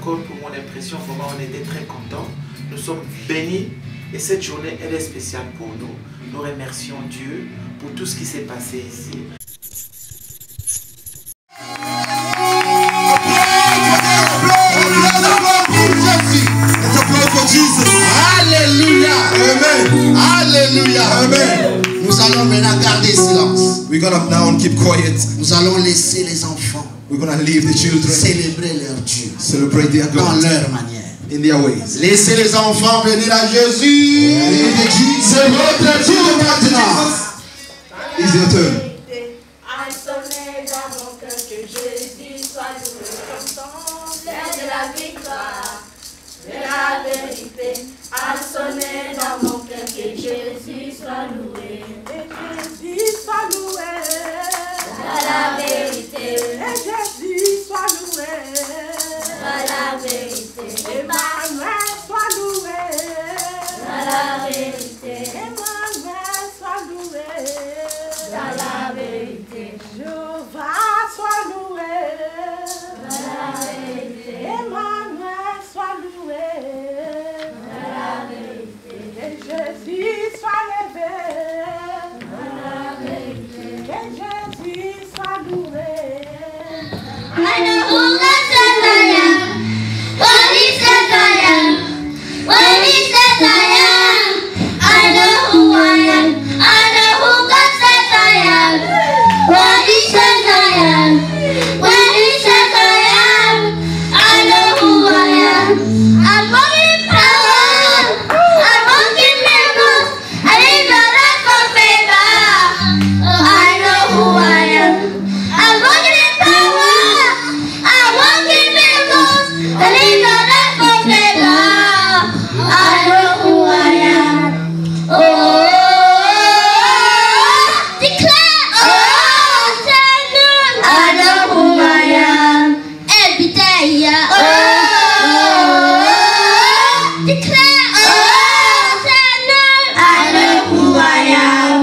encore pour mon impression. Vraiment, on était très contents. Nous sommes bénis et cette journée, elle est spéciale pour nous. Nous remercions Dieu pour tout ce qui s'est passé ici. Alléluia. Amen. Alléluia. Amen. Nous allons maintenant garder silence. We're gonna now keep quiet. Nous allons laisser les enfants We're gonna leave the children célébrer leur Dieu celebrate their dans God leur manière. in their ways. Laissez les enfants venir à Jésus. C'est votre tour maintenant. It's your turn. A sonné dans mon cœur que Jésus soit loué comme ton l'air de la victoire, de la vérité. A sonné dans mon cœur que Jésus soit loué. Et Jésus soit loué. À la vérité. Et Jésus soit loué. À la vérité. Emmanuel soit loué. À la vérité. Emmanuel soit loué. À la vérité. Jéhovah soit loué. À la vérité. Emmanuel soit loué. À la vérité. Que Jésus soit levé. À la vérité. Que Jésus soit loué. I know who God says I am. What He says I am. When He says I am. I know who I am. I know who God says I am. What He says I am. When He says I am. I know who I am. I'm walking in power. I'm walking in miracles. I live a life of favor. Oh, I know who I am. I'm walking in power. I'm walking in miracles. I live a life of favor. I know who I am. Oh, declare. Oh, I know who I am. Every day, yeah. Oh, declare. Oh, I know who I am.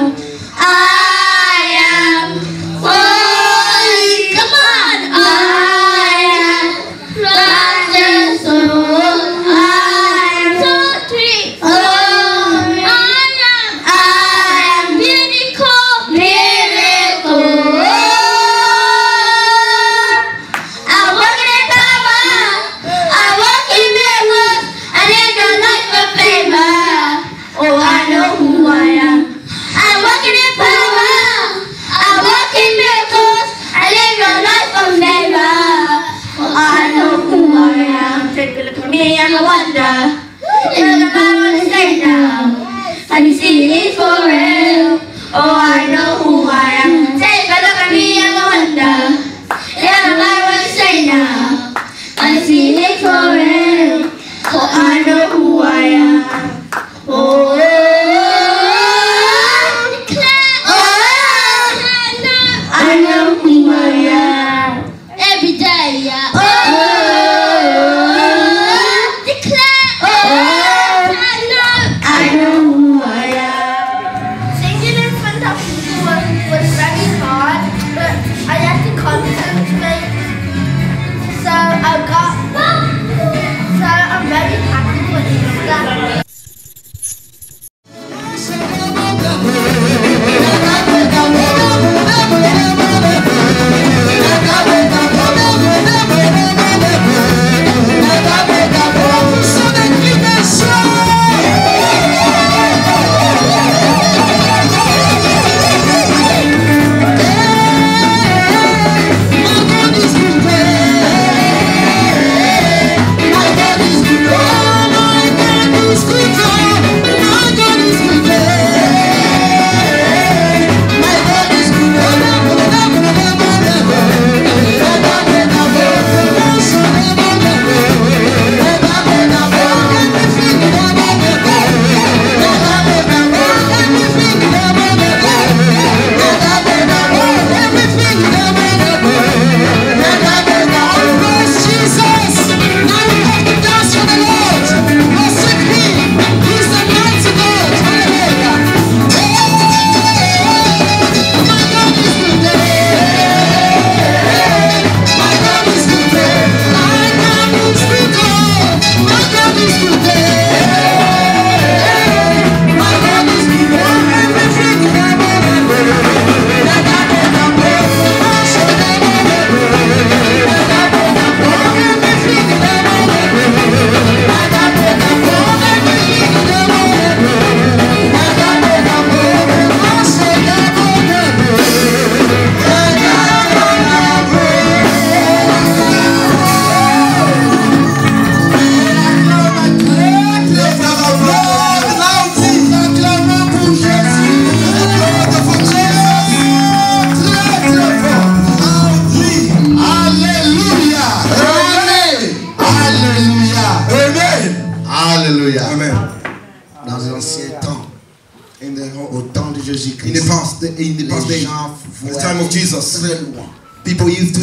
I am holy. Come on. I am righteous. I am so sweet. I am miracle. Miracle. I walk in power. I walk in miracles. I live a life of favor. Oh, I know who I am. I walk in power. I walk in miracles. I live a life of favor. Oh, I know who I am. Take a look at me, I'm a wonder. Look at my one say now. And you see it for real. Oh, I know who I am. Take a look at me, I'm a wonder. Look at my one say now. And you see it for real. Oh, I know who I am. Oh, declare. Oh, I know who I am. Every day, yeah. Oh, declare. Oh, I know who I am. in the past les day, gens at the time of Jesus, très loin. people used to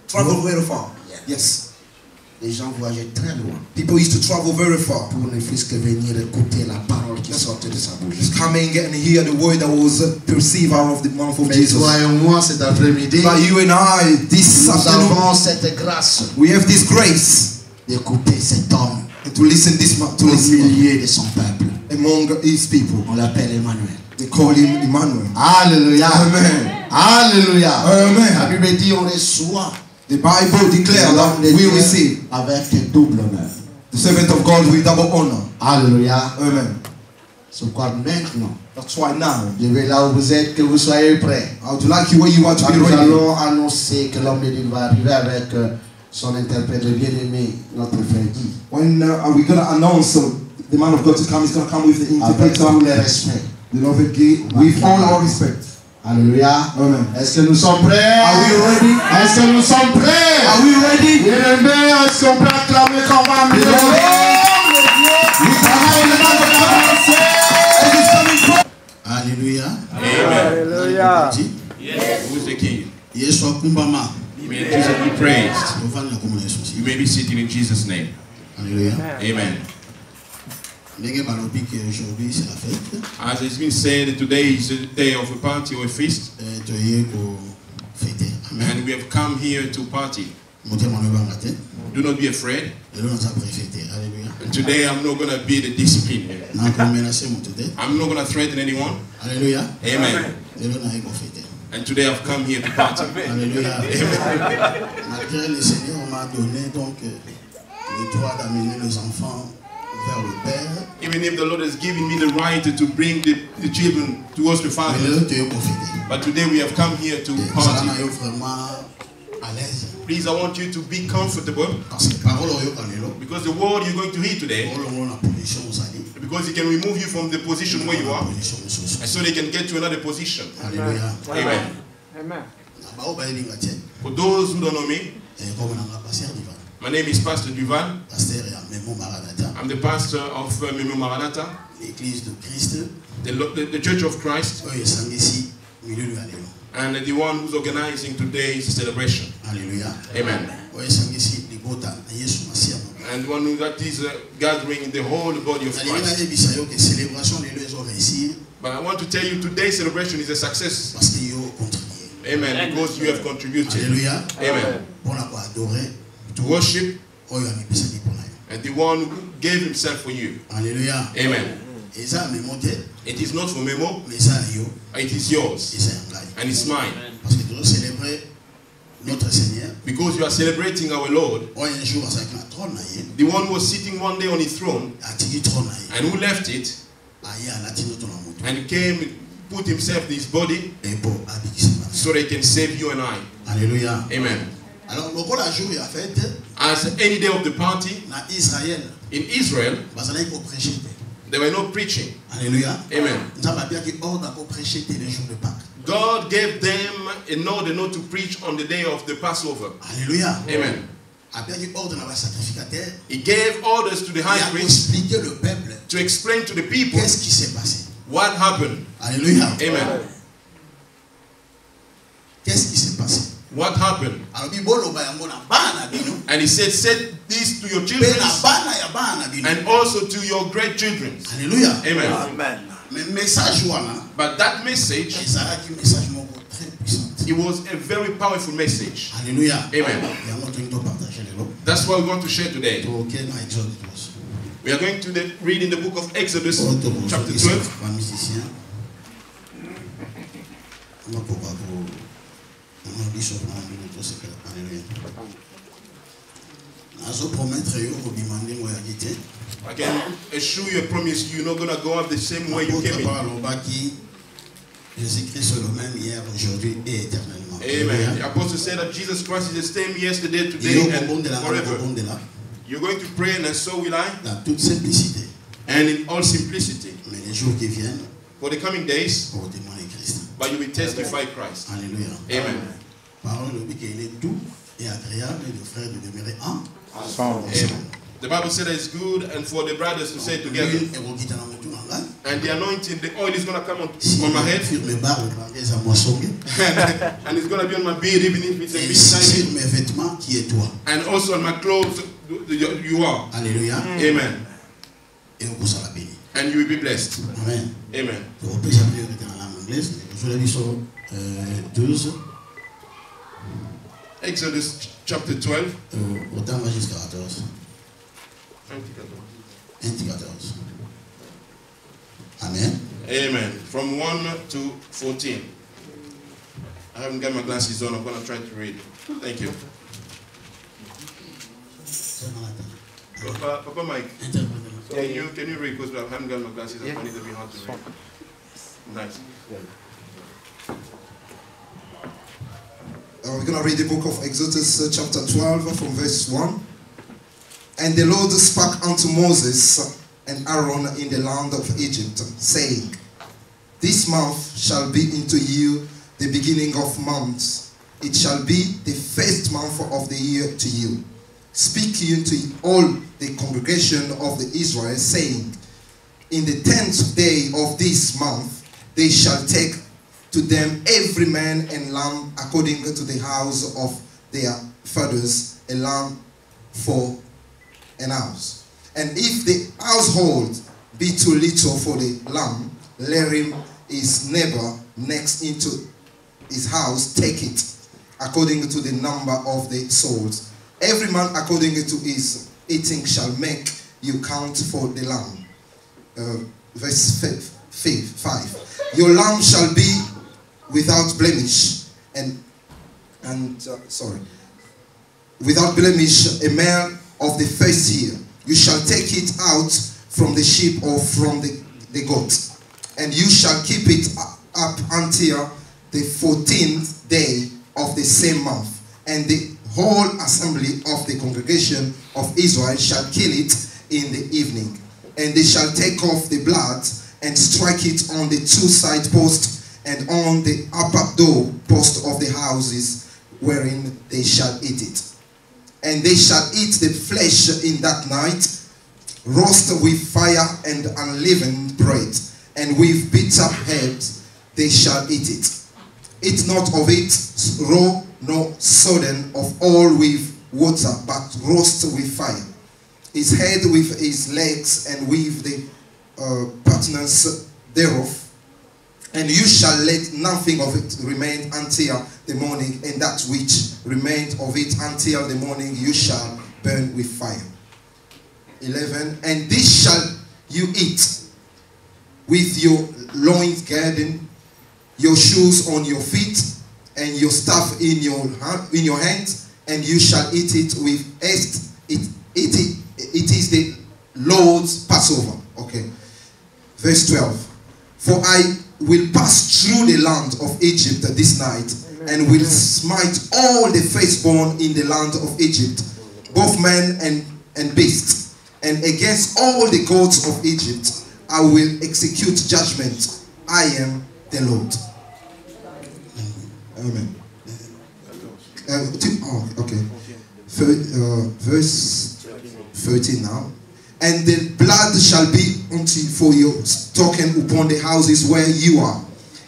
travel very far. Yes. Les gens voyageaient très loin People used to travel very far. pour ne fût-ce que venir écouter la parole qui sortait de sa bouche. Just coming and hear the word that was perceived out of the mouth of Mais Jesus. toi et moi, cet après-midi, But you and I, this nous afternoon, avons cette grâce we have this grace d'écouter cet homme to listen this man, to au listen milieu de son peuple. among his people. On l'appelle Emmanuel. They call him Emmanuel. Alléluia. Amen. Alléluia. Amen. La Bible dit on reçoit The Bible declares l'homme that de we Dieu receive avec double honneur. the servant of God with double honor. Alléluia. Amen. C'est quoi maintenant? That's why now, Je vais là où vous êtes, que vous soyez prêts. I would like you where you are to be Nous ready. allons annoncer que l'homme de Dieu va arriver avec son interprète bien-aimé, notre frère Guy. When are we going to announce the man of God to come? He's going to come with the Avec interpreter, tout le respect. the Lord Gay, with all our respect. Alléluia. Amen. Est-ce que nous sommes prêts? Are we ready? Est-ce que nous sommes prêts? Are we ready? Bien-aimés, est-ce qu'on peut acclamer qu'on va mieux? Alléluia. Hallelujah. Who is the king? Yesu akumbama. May Jesus be praised. Tovanda na kumuna Yesu. You may be seated in Jesus' name. Alléluia. Amen. Ndenge balobi que aujourd'hui c'est la fête. As it's been said, today is the day of a party or a feast, Toye ko fêter. Amen. and we have come here to party. Motema no banga te. Do not be afraid. Lelo na za fêter. Alléluia. And today I'm not going to be the discipline. Na ko menacer moto te. I'm not going to threaten anyone. Alléluia. Amen. Lelo na ko fêter. And today I've come here to party. Alléluia. Malgré le Seigneur m'a donné donc le droit d'amener les enfants vers le Père. Even if the Lord has given me the right to bring the children towards the Mais Father, lelo toye ko fêter. but today we have come here to Ça na party. yo vraiment à l'aise. Please, I want you to be comfortable, Parce que parole oyo kanelo. because the word you're going to hear today, Olongo na position osali. because it can remove you from the position where you are, Position mosusu. and so they can get to another position. Alléluia. Amen. Amen. Na bao ba elinga te. For those who don't know me, Comme na nga pasteur divan. my name is Pastor Duval. Pasteur ya Memo Maranatha. I'm the pastor of Memo Maranatha, L'église de Christ. the Church of Christ, Oyo esangisi milulu ya lelo. and the one who's organizing today's celebration. Alléluia. Amen. Oyo esangisi libota na Yesu Masiya. And the one who that is gathering the whole body of Nalinga Christ. yebisa yo que célébration lelo ezo réussir But I want to tell you today's celebration is a success. parce que yo contribué. Amen. Because you have contributed. Alléluia. Amen. Pour la ko adorer To worship, oyo amipesaki mpona yo. and the one who gave himself for you. Alléluia. Amen. Eza Memo te, It is not for Memo, mais eza yo, it is yours, eza ya ngai. and it's mine. Parce que tu dois célébrer notre Seigneur. Because you are celebrating our Lord, Oyo un jour azalaki na trône na ye, the one who was sitting one day on his throne, atiki trône na ye, and who left it, aye alati nzoto na moto. and came, put himself in his body, Ebo abikisa bango. so they can save you and I. Alléluia. Amen. Alors lokola jour ya fête As any day of the party, na Israël, in Israel, bazalaki ko prêcher te. they were not preaching. Alléluia. Amen. Nzambe abiaki ordre ko prêcher te le jour de Pâques. God gave them an order not to preach on the day of the Passover. Alléluia. Amen. Abiaki ordre na ba sacrificateur. He gave orders to the Il high a priest expliqué le peuple to explain to the people qu'est-ce qui s'est passé. what happened. Alléluia. Amen. Qu'est-ce qui s'est passé? What happened? Alors biboloba yango na bana bino. And he said, say this to your Pe children na bana ya bana bino. and also to your great children. Alléluia. Amen. Mais message wana But that message, ezalaki message moko très puissant. it was a very powerful message. Alléluia. Amen. Yango tolingi topartage lelo. That's what we want to share today. Toke na Exode 12. We are going to read in the book of Exodus, Oyo tokozwa chapter biso 12. ba musicien. Makoka ko na biso na mbino tosekela. Alléluia. Nazo promettre yo kobima ndengo ya kite. I can assure you, I promise you, you're not going to go up the same way you came in. Alobaki Jésus-Christ est le même hier, aujourd'hui et éternellement. Amen. The apostle said that Jesus Christ is the same yesterday, Yo today, and kobondela forever. kobondela You're going to pray, and so will I, dans toute simplicité. and in all simplicity. Mais les jours qui viennent For the coming days, pour témoigner Christ. but you will testify Christ. Alléluia. Amen. Parole de Dieu qu'il est doux et agréable de frères de demeurer Amen. The Bible said that it's good, and for the brothers to say together, Et vous quittez la monture en gagne. And the anointing, the oil is going to come on my head. Sur mes barbes, les à moissonner. And it's going to be on my beard, even if it's a Et bit sur tiny. mes vêtements, qui est toi? And also on my clothes, you are. Alléluia. Amen. Et on vous a la béni. And you will be blessed. Amen. Amen. Je vous prie de lire dans la langue anglaise. Je l'ai vu sur 12. Exodus chapter 12. Autant va jusqu'à 14. 1 14. Amen. Amen. From 1 to 14. I haven't got my glasses on. I'm going to try to read. Thank you. Papa Mike, can you read? Because I haven't got my glasses. I find it to be hard to read. Nice. We're going to read the book of Exodus chapter 12 from verse 1. And the Lord spake unto Moses and Aaron in the land of Egypt, saying, This month shall be unto you the beginning of months. It shall be the first month of the year to you. Speak ye unto all the congregation of the Israel, saying, In the 10th day of this month they shall take to them every man and lamb according to the house of their fathers, a lamb for an house. And if the household be too little for the lamb, let him his neighbor next into his house take it, according to the number of the souls. Every man according to his eating shall make you count for the lamb. Verse 5. Your lamb shall be without blemish, without blemish, a male of the first year. You shall take it out from the sheep or from the goat, and you shall keep it up until the 14th day of the same month. And the whole assembly of the congregation of Israel shall kill it in the evening. And they shall take off the blood and strike it on the two side posts and on the upper door post of the houses wherein they shall eat it. And they shall eat the flesh in that night, roast with fire and unleavened bread, and with bitter herbs they shall eat it. Eat not of it raw nor sodden of all with water, but roast with fire. His head with his legs and with the partners thereof. And you shall let nothing of it remain until the morning, and that which remained of it until the morning you shall burn with fire. 11. And this shall you eat with your loins girded, your shoes on your feet, and your staff in your hands, and you shall eat it with haste. It is the Lord's Passover. Okay. Verse 12. For I will pass through the land of Egypt this night, and will smite all the firstborn in the land of Egypt, both men and beasts. And against all the gods of Egypt I will execute judgment. I am the Lord. Amen. Okay. Verse 13 now. And the blood shall be unto for your token upon the houses where you are.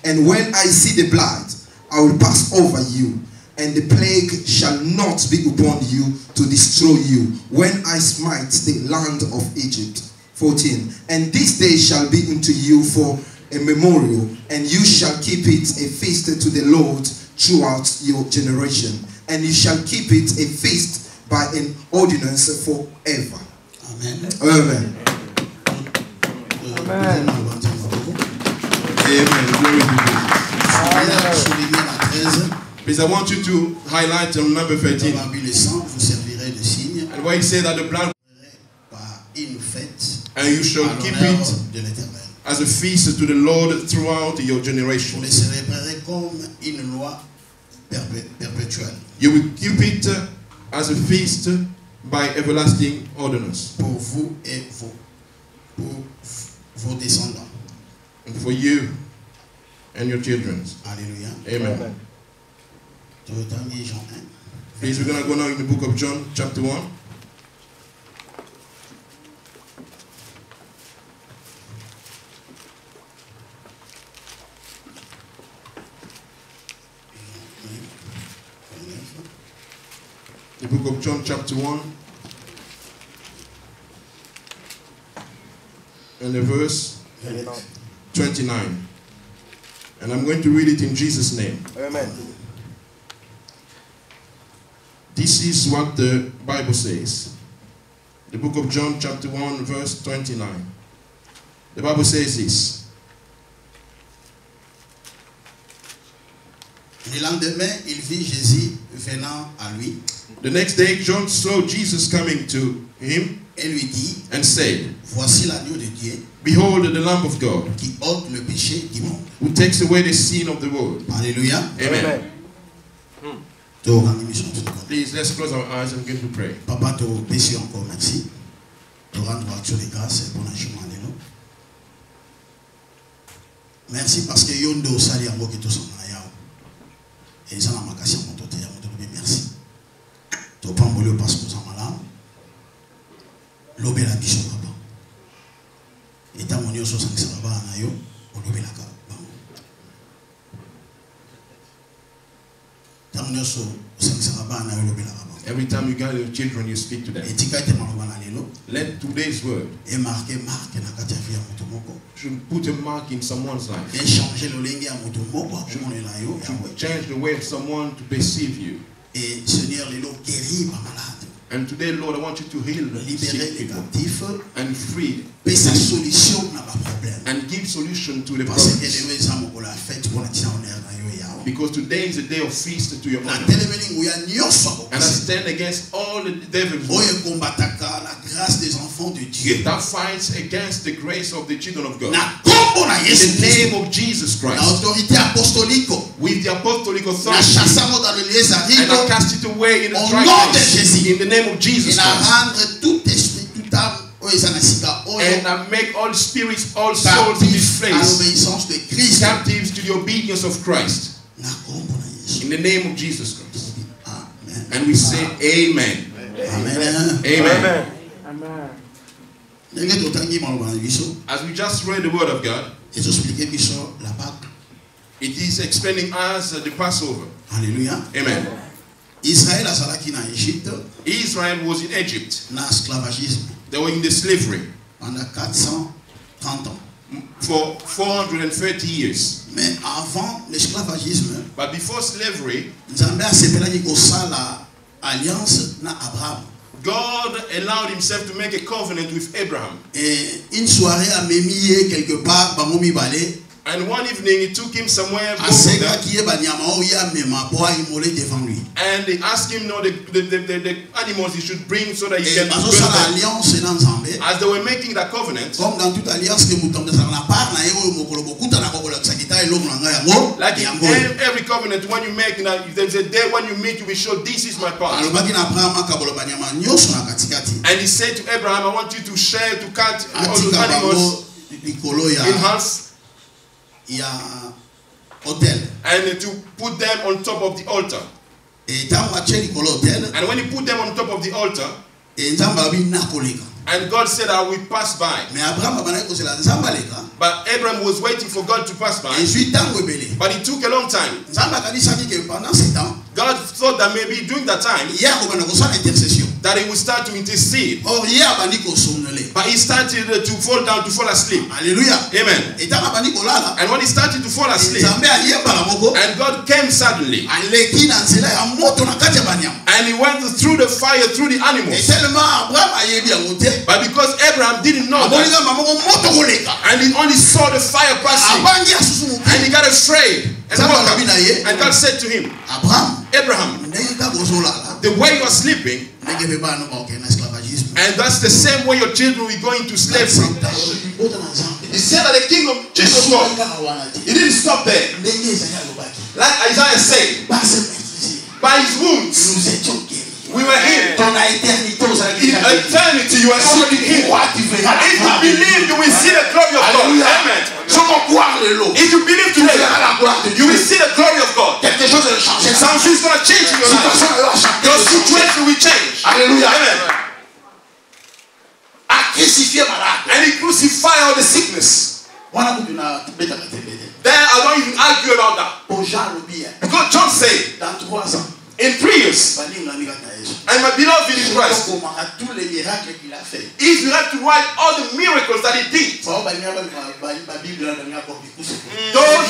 And when I see the blood, I will pass over you, and the plague shall not be upon you to destroy you when I smite the land of Egypt. 14. And this day shall be unto you for a memorial, and you shall keep it a feast to the Lord throughout your generation. And you shall keep it a feast by an ordinance forever. Amen. Amen. Amen. Amen. Glory to Souligner la 13. Jesus. Please, I want you to highlight number 13. Dans le sang, vous servirez de signe And where he said that the blood, par une fête and you shall à keep l'honneur it de l'Éternel. as a feast to the Lord throughout your Vous generation. les célébrerez comme une loi perpétuelle You will keep it as a feast by everlasting ordinance. pour vous et pour vos descendants. And for you and your children. Alléluia. Amen. Je vais terminer Jean 1. Please, we're going to go now in the book of John, chapter 1. the book of John chapter 1 and the verse 29. And I'm going to read it in Jesus' name. Amen. This is what the Bible says. The book of John chapter 1 verse 29. The Bible says this. Le lendemain, il vit Jésus venant à lui The next day, John saw Jesus coming to him et lui dit, and said, voici l'agneau de Dieu Behold the Lamb of God, qui ôte le péché du monde. who takes away the sin of the world. Alléluia. Amen. Please, let's close our eyes and begin to pray. Papa, te remercie encore, merci. Te rendre action de grâce pour l'enchaînement de nous. Merci parce que yondo osali yango ki tosona yao. Et ça na makasi ya moto te ya moto lobi merci. To pamboli parce que ça malamu. Lobela biso papa. Et ta monio so sangisa baba na yo, olobela ka bango. Ta monio so sangisa baba na yo olobela ka bango. Every time you gather your children, you speak to them. Et tika te maloba na lelo. Let today's word Et marqué na kati ya vie ya moto moko. should put a mark in someone's life. Et changer lolenge ya moto moko akomonela yo. Should change the way of someone to perceive you. Et Seigneur, lelo guéris ma malade. And today, Lord, I want you to heal the Libérer sick les people captifs. and free Et sa solution n'a pas problème. and give solution to the Parce que problems. lelo eza moko la fête pour la tia honneur na yo yao. Because today is a day of feast to your Na honor. telemeni nguya nyonso And I stand against all the devil's oyo work kombataka la grâce des enfants de Dieu. that fights against the grace of the children of God. Na kombo na In Yesu the name Christ. of Jesus Na Christ, autorité apostolique. with the apostolic Na authority, chassamo dans le lieu and I Zarino. cast it away in the Au dry nom de place. Jésus. In the name of Et Jesus na Christ. rendre tout esprit, toute âme oyo eza na sika oyo. And I make all spirits, all souls in this Captif à place l'obéissance de Christ. captives to the obedience of Christ. Na kombo na Yesu. In the name of Jesus Christ. Amen. And we say amen. Amen. Amen. Ndenge totangi maloba na biso, As we just read the word of God, ezosplike biso la Pâque. it is explaining us the Passover. Alléluia. Amen. Israël azalaki na Égypte Israel was in Egypt. na esclavagisme They were in the slavery pendant 430 ans. for 430 years. Mais avant l'esclavagisme, But before slavery, Nzambe asepelaki kosala alliance na Abraham. God allowed himself to make a covenant with Abraham. Et une soirée amemi ye quelque part bango mibale, And one evening he took him somewhere, both of them, asekaki ye banyama oyo amema po aimole devant lui. and they asked him, no, the animals he should bring so that he Et can burn bazosala them. alliance na Nzambe. As they were making that covenant, Comme dans toute alliance que mutambe sala na part na ye oyo mokolo bokuta na kokola kisakita elongo na ngai yango. like in yango. every covenant, when you make, now, if there's a day when you meet, you will show this is my part. Alobaki na Abraham akabola banyama nyonso na katikati. And he said to Abraham, I want you to share, to cut all those Atika animals bango likolo in ya half hotel. and to put them on top of the altar. Et ntango atie likolo hotel, And when he put them on top of the altar, et Nzambe abi nakoleka. and God said, I will pass by. Mais Abraham abandaki kozela Nzambe aleka. But Abraham was waiting for God to pass by. Ezwi ntango ebele. But it took a long time. Nzambe akanisaki ke pendant ce temps, God thought that maybe during that time, ye akobanda kosala intercession. that he would start to intercede. Or ye abandi kosomnole. But he started to fall down, to fall asleep. Alléluia. Amen. Et ntango abandi kolala, And when he started to fall asleep, Nzambe ayebaka moko, and God came suddenly, aleki na nzela ya moto na kati ya banyama. and he went through the fire, through the Et animals. tellement Abraham ayebi yango te, But because Abraham didn't know that, abolinga mamoko moto koleka. and he only saw the fire passing, Abangi asusu moke. and he got afraid, and Nzambe woke alobi up. na ye, And God said to him, Abraham, Abraham, ndenge kaka ozolala, the way you are sleeping, ndenge mpe bana bakokende na esclavagisme. and that's the same way your children will go into slavery. Libota na Nzambe. He said that the kingdom Jesus Ezolaki God, kaka wana te. he didn't stop there. Ndenge Isaïe alobaki. Like Isaiah said, Par ses meurtrissures, by his wounds, nous étions guéris. we were healed. Ton éternité ozalaki In kaka te. eternity, you are Soki seeking him. crois, tu verras And if la you gloire de believe, Dieu. you will see the glory of God. Alléluia. Amen. Soki croire lelo, If you believe tu today, verras la gloire de you will Dieu. see the glory of God. Quelque chose va changer. Something is going to change in your life. Situation va changer. Your situation will change. Alléluia. Amen. A crucifié malade. And he crucified all the sickness. Wana kutu na betaka te bete. There, I don't even argue about that. Pour Jean alobi, Because John said, dans 3 ans, in 3 years. And my beloved in Christ, if you have to write all the miracles that he did, those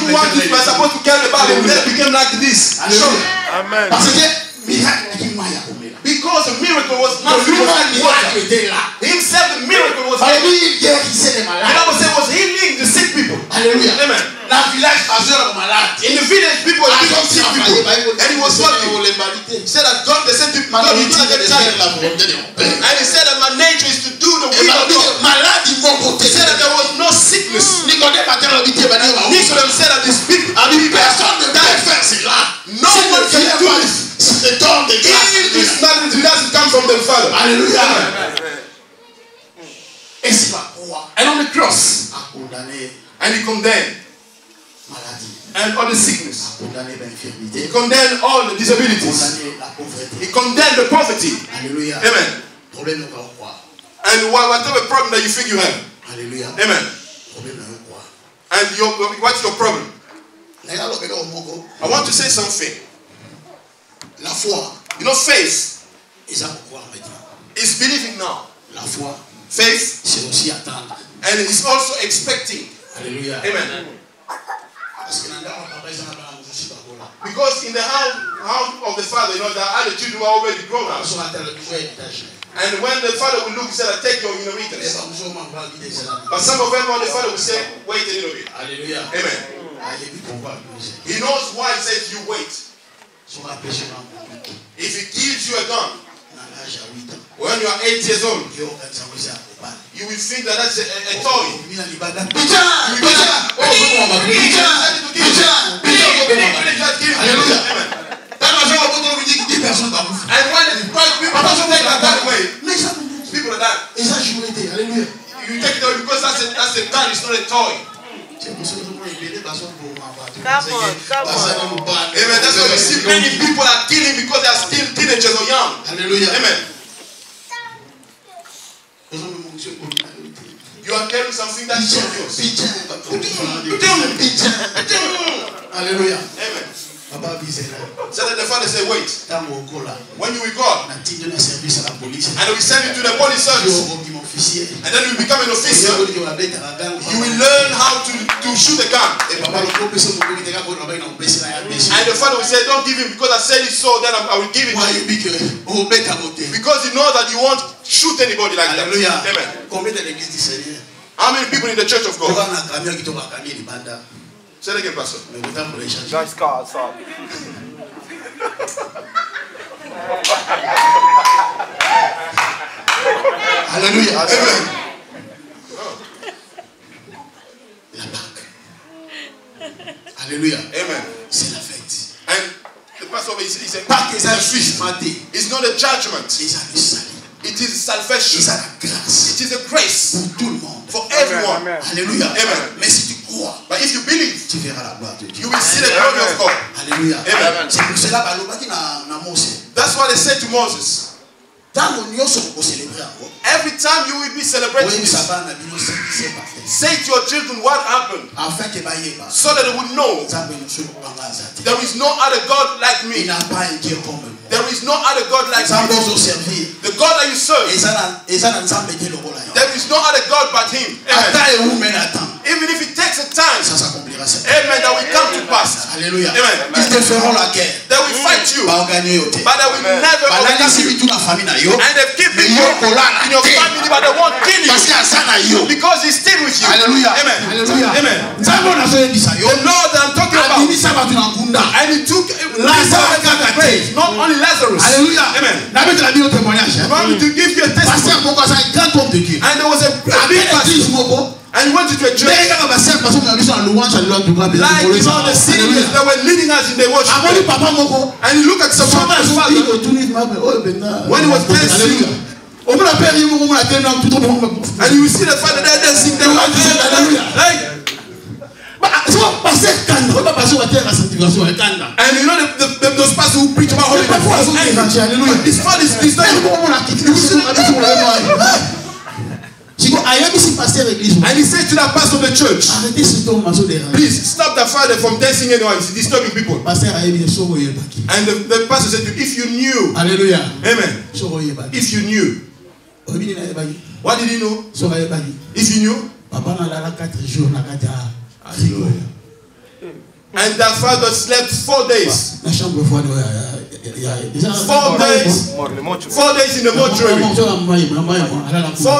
who want to are supposed to carry the Bible never became like this. Amen. Because the miracle was not himself, the miracle was there. The Bible said was healing the sick people. Hallelujah. Amen. In the village, people were healing sick people. And he was working. He said that God, the same people, God, he did and he said that my nature is to do the will of God. He said that there was no sickness. Nicodemus said that these people, no one can do this. If this matter doesn't come from the Father. Hallelujah. And on the cross, and he condemned and all the sickness. He condemned all the disabilities. He condemned the poverty. Hallelujah. Amen. And whatever problem that you think you have. Hallelujah. Amen. And what's your problem? I want to say something. La foi, you know, faith is believing now. La foi, faith, c'est aussi attendre. And it's also expecting. Hallelujah. Amen. Because in the house of the Father, you know, the other children were already grown up. And when the Father will look, he said, take your inheritance. But some of them, when the Father will say, wait a little bit. Hallelujah. Amen. He knows why he says you wait. If he gives you a gun, when you are 8 years old, you will think that that's a toy. And when people take that way, people are dying. You take it away because that's a gun, it's not a toy. Come on. Amen. That's why we see many people are killing because they are still teenagers or young. Hallelujah. Amen. You are carrying something that's not yours. Hallelujah. Amen. So that the Father said, wait. When you will go, and we send you to the police service, and then you become an officer, you will learn how to shoot a gun. And the Father will say, don't give him because I said it so, then I will give it to you. Because you know that you won't shoot anybody like that. Amen. How many people in the church of God? Say it again, Pastor. Nice car, stop. Hallelujah. Amen. La banque. Alléluia. Amen. C'est la fête. And the Passover is a Pâques est un jugement. It's not a judgment. It is salvation. It is a grace pour tout le monde. For everyone. Amen. Alléluia. Amen. Mais si tu crois, but if you believe, tu verras la gloire de Dieu. You will see the glory of God. Alléluia. Amen. C'est pour cela que Moses. That's what they said to Moses. Every time you will be celebrating this, say to your children what happened, so that they would know there is no other God like me. There is no other God like me. The God that you serve, there is no other God but Him. Amen. Even if it takes a time, amen, that will come to pass. Alléluia. Amen. They will fight you, but they will never overcome you. And they keep you in your family, but they won't kill you because He's still with you. Hallelujah. Amen. Hallelujah. Amen. The Lord that I'm talking about, and He took Lazarus, not only Lazarus. Hallelujah. Amen. I want me to give you a testimony. And there was a big pastor. And he went into a church. Like, you know, the singers that were leading us in the worship. And you look at someone as father. When he was dancing. And you will see the father there dancing. And you know those pastors who preach about holiness. This father is not. And he said to that pastor of the church, please stop the father from dancing anywhere. He's disturbing people. And the pastor said to him, if you knew, Hallelujah. Amen. If you knew, what did he know? If you knew, and that father slept 4 days. 4 days. 4 days in the mortuary. 4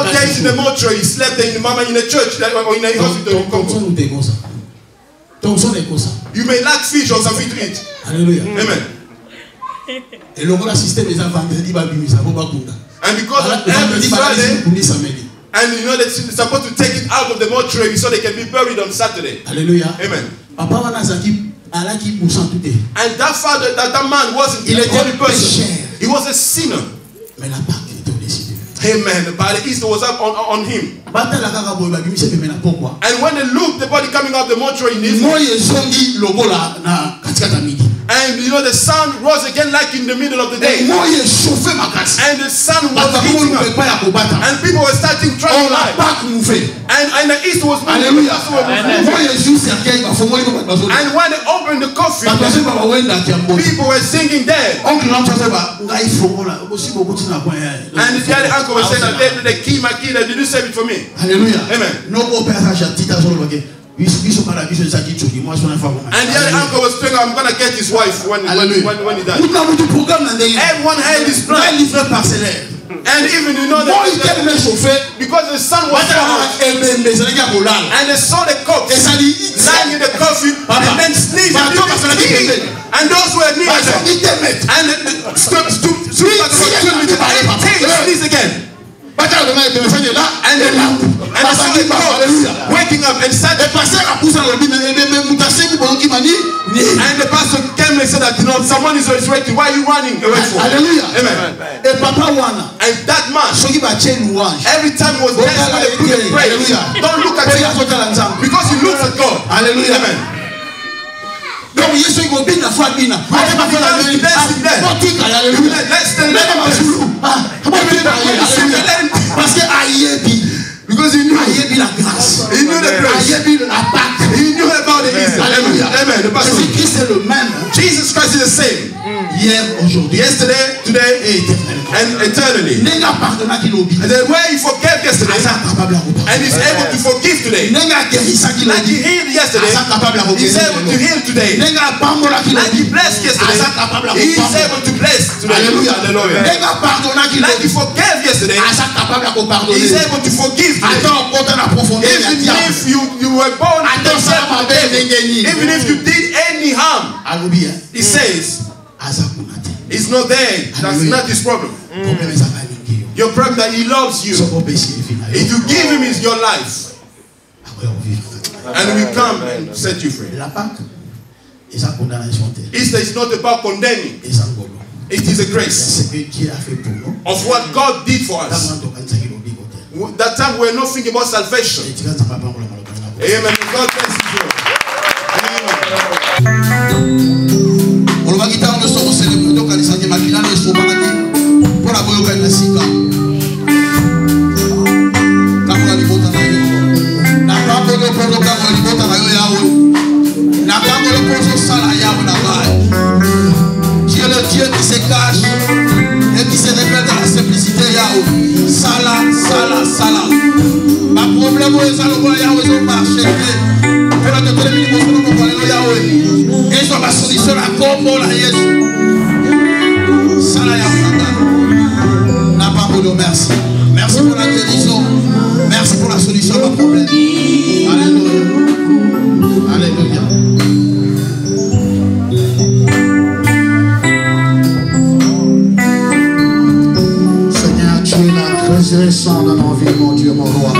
days in the mortuary. He slept in the church or in a hospital. You may lack fish or something to eat. Hallelujah. Amen. And because every Friday, and you know they're supposed to take it out of the mortuary so they can be buried on Saturday. Hallelujah. Amen. And that father, that man wasn't a holy person. He was a sinner. Amen. But the Easter was up on him. And when they looked, the body coming out of the mortuary in the evening, and you know the sun rose again like in the middle of the day. And the sun was heating up. And people were starting trying to lie. And the east was moving. And when they opened the coffin, people were singing there. And the other uncle was saying that the key, my key, did you save it for me? Hallelujah. Amen. And the other uncle was saying, I'm going to get his wife when he dies. Everyone had this plan. And even you know that because the sun was hot, and they saw the corpse lying in the coffin and then sneezing. And those who were near them, and sneeze again. And I saw the corpse waking up and started. And the pastor came and said that, you know, someone is resurrecting. Why are you running away from? Hallelujah. Amen. And that man, every time he was dancing with a good praise, don't look at him because he looks at God. Hallelujah. Amen. Donc Yesu iko bina fwa bina. Let's parce que ayebi. Because he knew la grâce. He knew the grace. He knew about the Easter. Hallelujah. Amen. Jésus-Christ est le même. Jesus Christ is the same. Hier, aujourd'hui, yesterday, today, and eternally. And the way he forgave yesterday, and he's able to forgive today. Like he healed yesterday, he's able to heal today. Like he blessed yesterday, he's able to bless today. Hallelujah. Like he forgave yesterday, he's able to forgive today. Even if you were born even if you did any harm, he says, it's not there. That's not his problem. Your problem that he loves you. If you give him your life, and we come and set you free. Easter is not about condemning. It is a grace of what God did for us. That time we were not thinking about salvation. Amen. God bless you. Dieu le Dieu qui se cache et qui se révèle dans la simplicité Yahweh. Sala, sala, sala. Ma problème est ça le Yahweh ils ont marché. Pour la télévision nous parlons Yahweh. Et ils ont la solution à comment la Jésus. Sala Yahweh. N'a pas beaucoup de merci. Merci pour la guérison. Merci pour la solution à mon problème. Alléluia. Alléluia. Résurrection dans nos vies, mon Dieu, mon roi.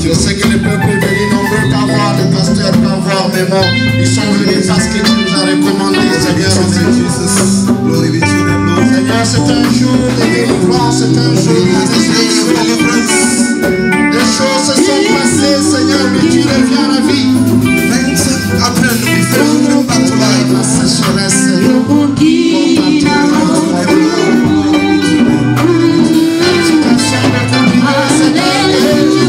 Je sais que le peuple est venu nombreux qu'à voir, les pasteurs qu'à voir, mais bon, ils sont venus parce que tu nous as recommandé, Seigneur. Seigneur, c'est un jour de délivrance, c'est un jour de délivrance. Des choses se sont passées, Seigneur, mais tu reviens à la vie. Fais-nous battre la sécheresse. Seigneur.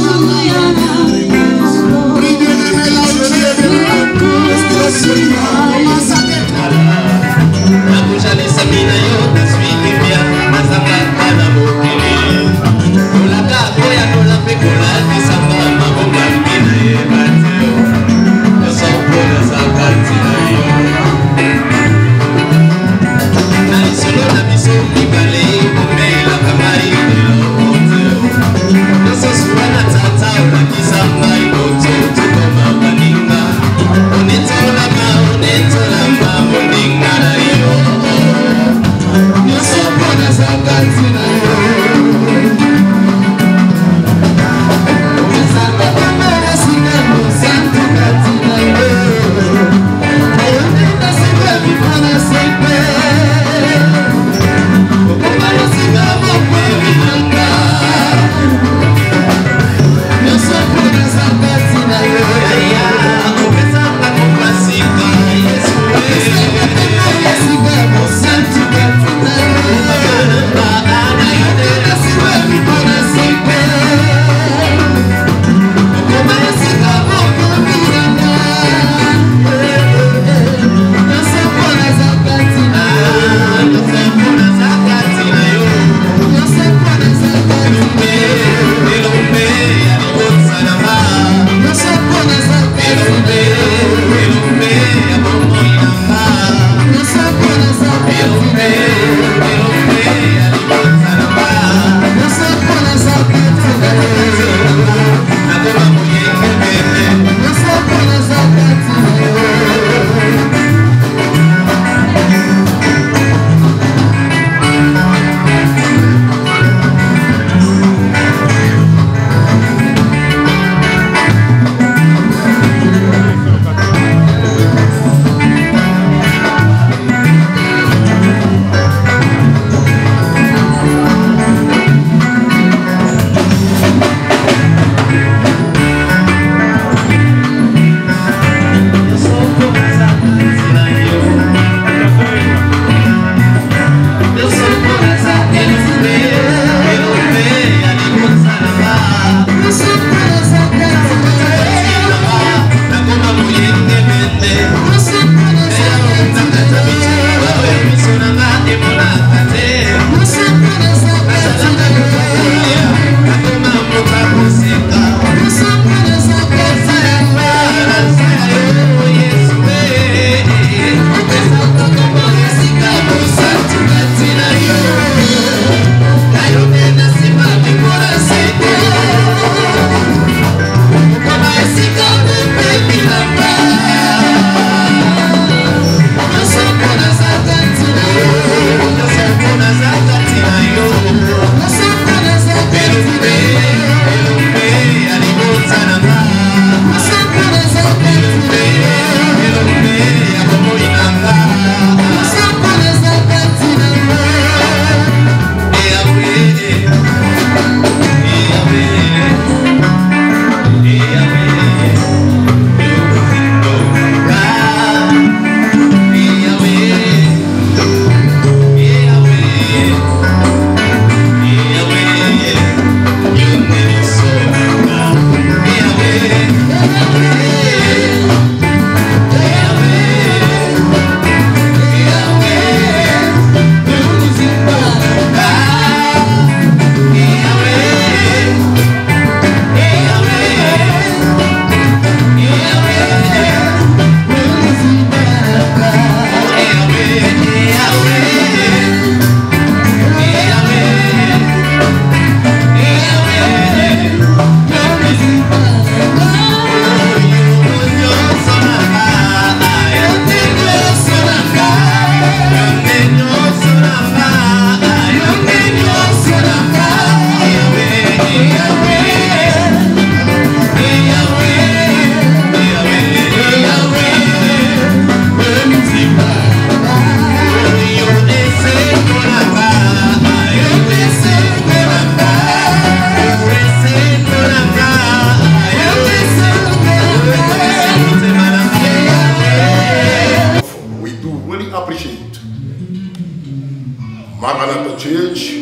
Maranatha Church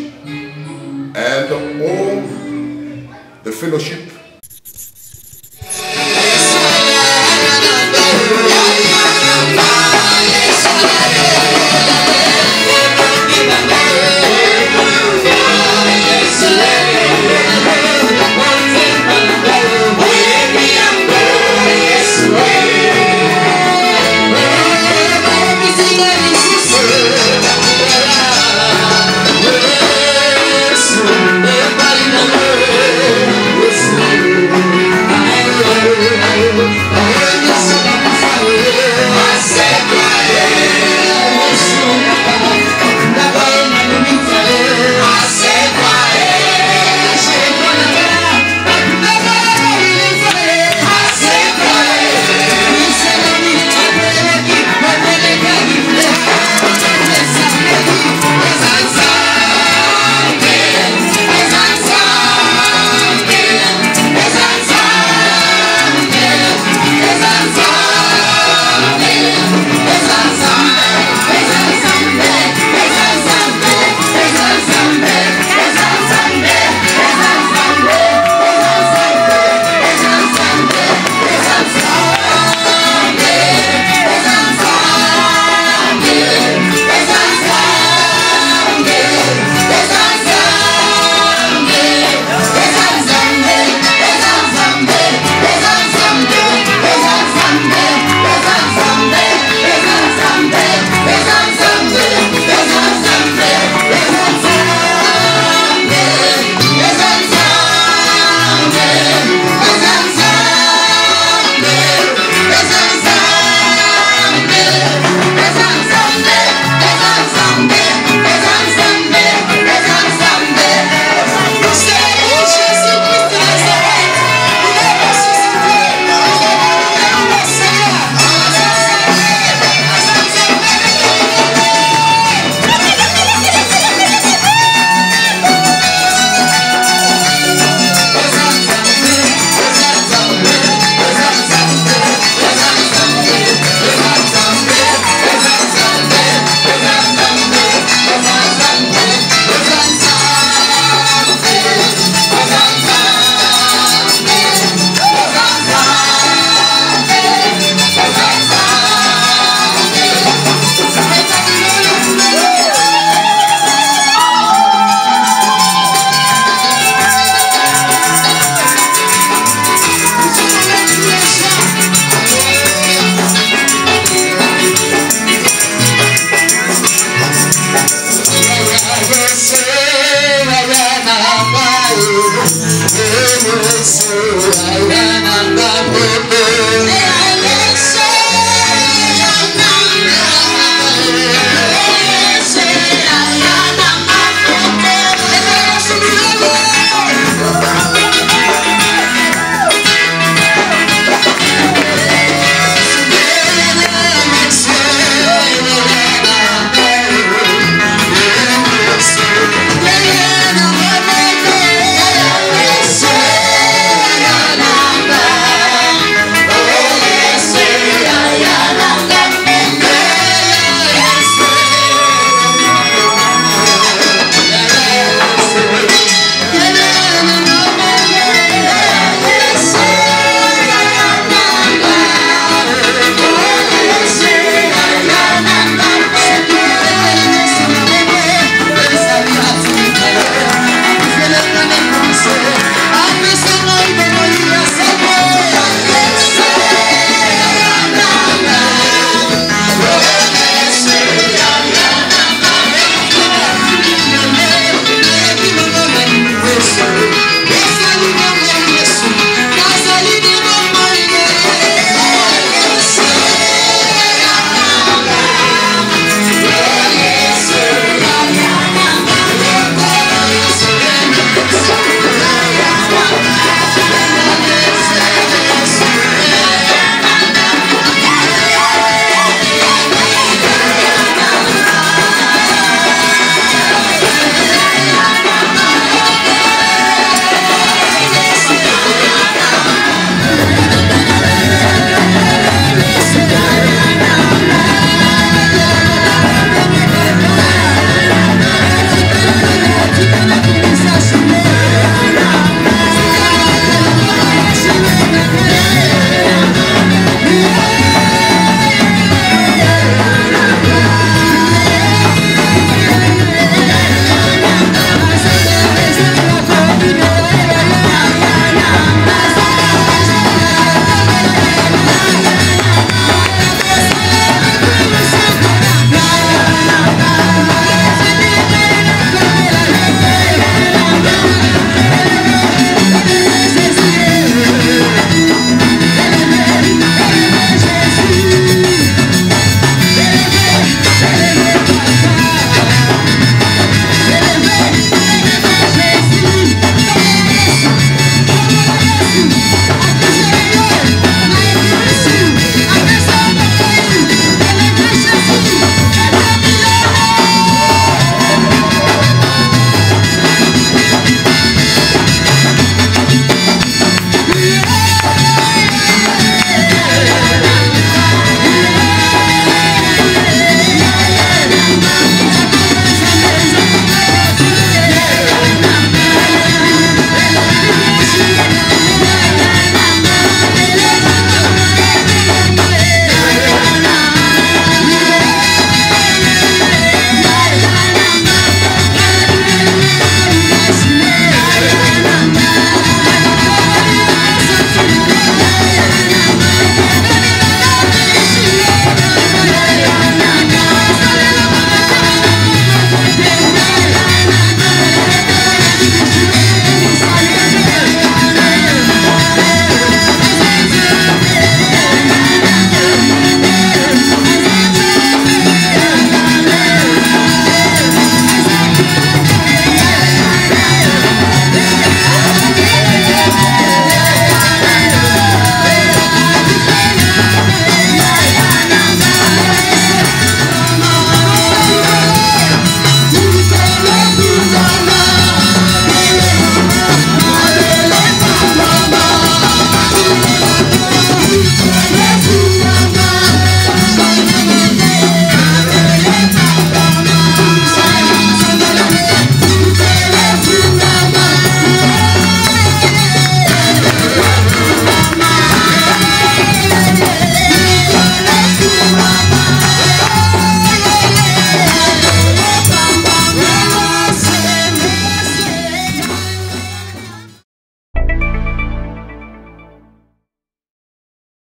and all the fellowship